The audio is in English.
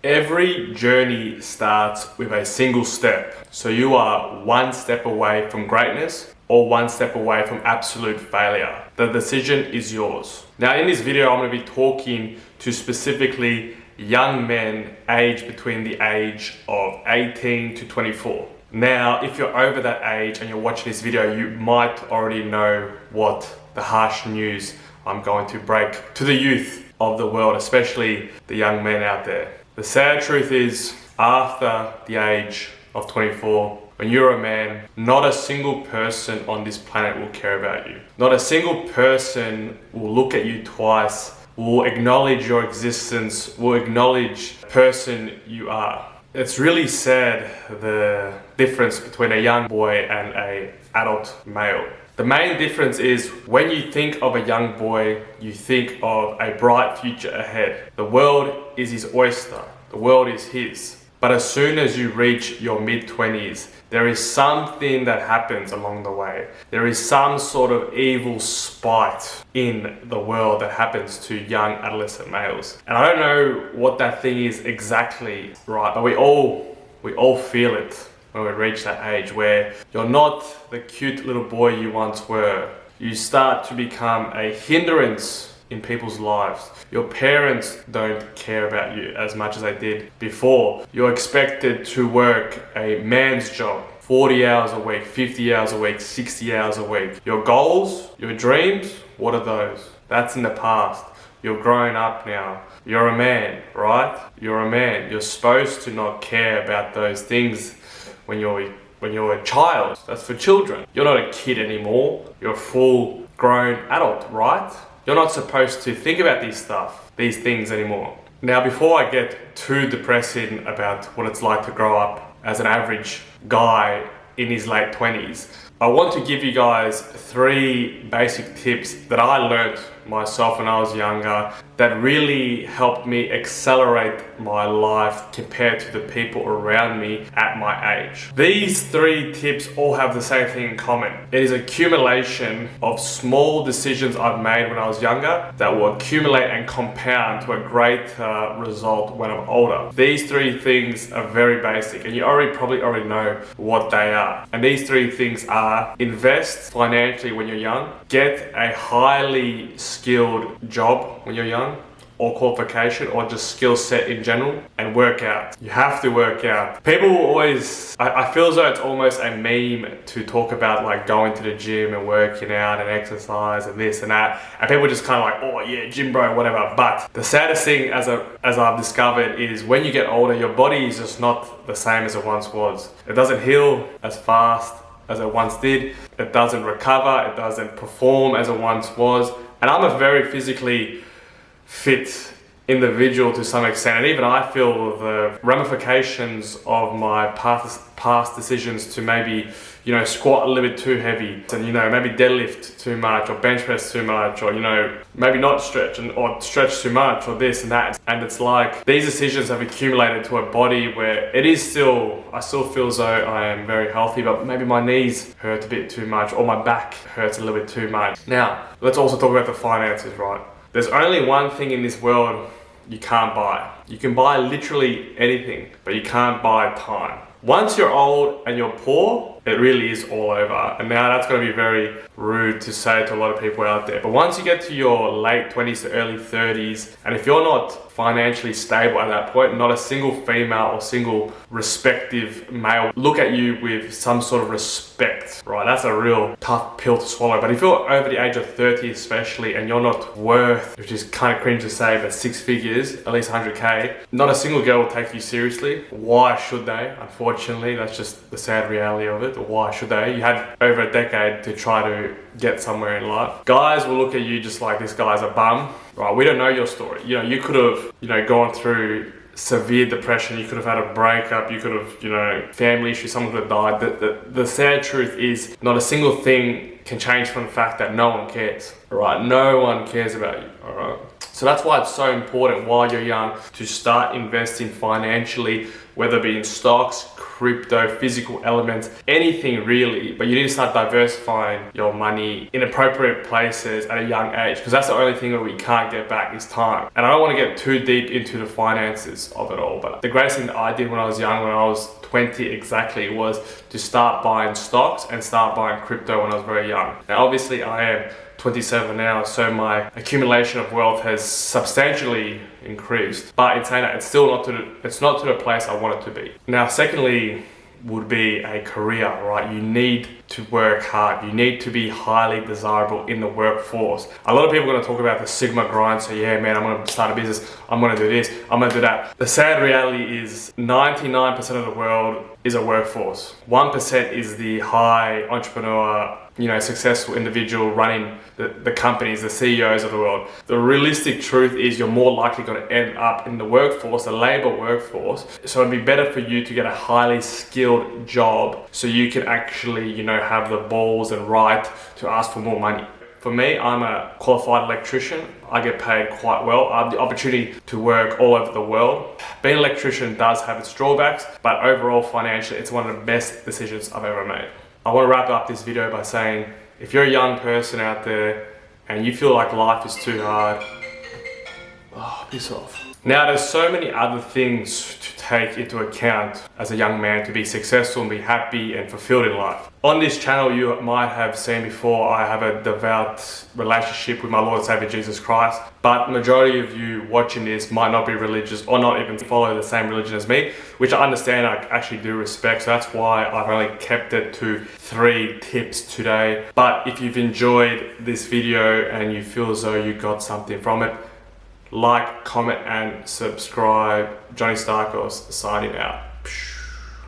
Every journey starts with a single step. So you are one step away from greatness or one step away from absolute failure. The decision is yours. Now in this video, I'm going to be talking to specifically young men aged between the age of 18 to 24. Now, if you're over that age and you're watching this video, you might already know what the harsh news I'm going to break to the youth of the world, especially the young men out there. The sad truth is, after the age of 24, when you're a man, not a single person on this planet will care about you. Not a single person will look at you twice, will acknowledge your existence, will acknowledge the person you are. It's really sad, the difference between a young boy and an adult male. The main difference is when you think of a young boy, you think of a bright future ahead. The world is his oyster. The world is his. But as soon as you reach your mid-20s, there is something that happens along the way. There is some sort of evil spite in the world that happens to young adolescent males. And I don't know what that thing is exactly, right? But we all feel it when we reach that age where you're not the cute little boy you once were. You start to become a hindrance in people's lives. Your parents don't care about you as much as they did before. You're expected to work a man's job, 40 hours a week, 50 hours a week, 60 hours a week. Your goals, your dreams, what are those? That's in the past. You're grown up now. You're a man, right? You're a man. You're supposed to not care about those things when you're a child. That's for children. You're not a kid anymore. You're a full grown adult, right? You're not supposed to think about these things anymore. Now, before I get too depressing about what it's like to grow up as an average guy in his late 20s, I want to give you guys 3 basic tips that I learned myself when I was younger that really helped me accelerate my life compared to the people around me at my age. These 3 tips all have the same thing in common. It is accumulation of small decisions I've made when I was younger that will accumulate and compound to a greater result when I'm older. These 3 things are very basic and you probably already know what they are. And these 3 things are: invest financially when you're young, get a highly skilled job when you're young, or qualification, or just skill set in general, and work out. You have to work out. People will always, I feel as though it's almost a meme to talk about like going to the gym and working out and exercise and this and that, and people just kind of like, oh yeah, gym bro, whatever. But the saddest thing as I've discovered is when you get older, your body is just not the same as it once was. It doesn't heal as fast as it once did. It doesn't recover. It doesn't perform as it once was. And I'm a very physically fit individual to some extent, and even I feel the ramifications of my past decisions to maybe, squat a little bit too heavy, and maybe deadlift too much, or bench press too much, or maybe not stretch or stretch too much, or this and that. And it's like these decisions have accumulated to a body where I still feel as though I am very healthy, but maybe my knees hurt a bit too much, or my back hurts a little bit too much. Now, let's also talk about the finances, right? There's only one thing in this world you can't buy. You can buy literally anything, but you can't buy time. Once you're old and you're poor, it really is all over. And now that's going to be very rude to say to a lot of people out there. But once you get to your late 20s to early 30s, and if you're not financially stable at that point, not a single female or single respective male look at you with some sort of respect, right? That's a real tough pill to swallow. But if you're over the age of 30 especially, and you're not worth, which is kind of cringe to say, but 6 figures, at least 100K, not a single girl will take you seriously. Why should they? Unfortunately, that's just the sad reality of it. Why should they? You had over a decade to try to get somewhere in life. Guys will look at you just like, this guy's a bum, right? We don't know your story. You could have, gone through severe depression. You could have had a breakup. You could have, family issues. Someone could have died. The sad truth is not a single thing can change from the fact that no one cares, all right? No one cares about you, all right? So that's why it's so important while you're young to start investing financially, whether it be in stocks, crypto, physical elements, anything really. But you need to start diversifying your money in appropriate places at a young age, because that's the only thing that we can't get back is time. And I don't want to get too deep into the finances of it all, but the greatest thing that I did when I was young, when I was 20 exactly, was to start buying stocks and start buying crypto when I was very young. Now obviously I am 27 now, so my accumulation of wealth has substantially increased. But in saying that, it's still not to the place I want it to be. Now, secondly, would be a career, right? You need to work hard. You need to be highly desirable in the workforce. A lot of people are going to talk about the Sigma grind. So yeah, man, I'm going to start a business. I'm going to do this. I'm going to do that. The sad reality is 99% of the world is a workforce. 1% is the high entrepreneur, successful individual running the companies, the CEOs of the world. The realistic truth is you're more likely going to end up in the workforce, the labor workforce. So it'd be better for you to get a highly skilled job so you can actually, have the balls and right to ask for more money. For me, I'm a qualified electrician. I get paid quite well. I have the opportunity to work all over the world. Being an electrician does have its drawbacks, but overall financially, it's one of the best decisions I've ever made. I want to wrap up this video by saying, if you're a young person out there and you feel like life is too hard, piss off. Now, there's so many other things to take into account as a young man to be successful and be happy and fulfilled in life. On this channel, you might have seen before, I have a devout relationship with my Lord and Savior Jesus Christ, but majority of you watching this might not be religious or not even follow the same religion as me, which I understand, I actually do respect. So that's why I've only kept it to 3 tips today. But if you've enjoyed this video and you feel as though you got something from it, like, comment and subscribe. Johnny Stakos signing out.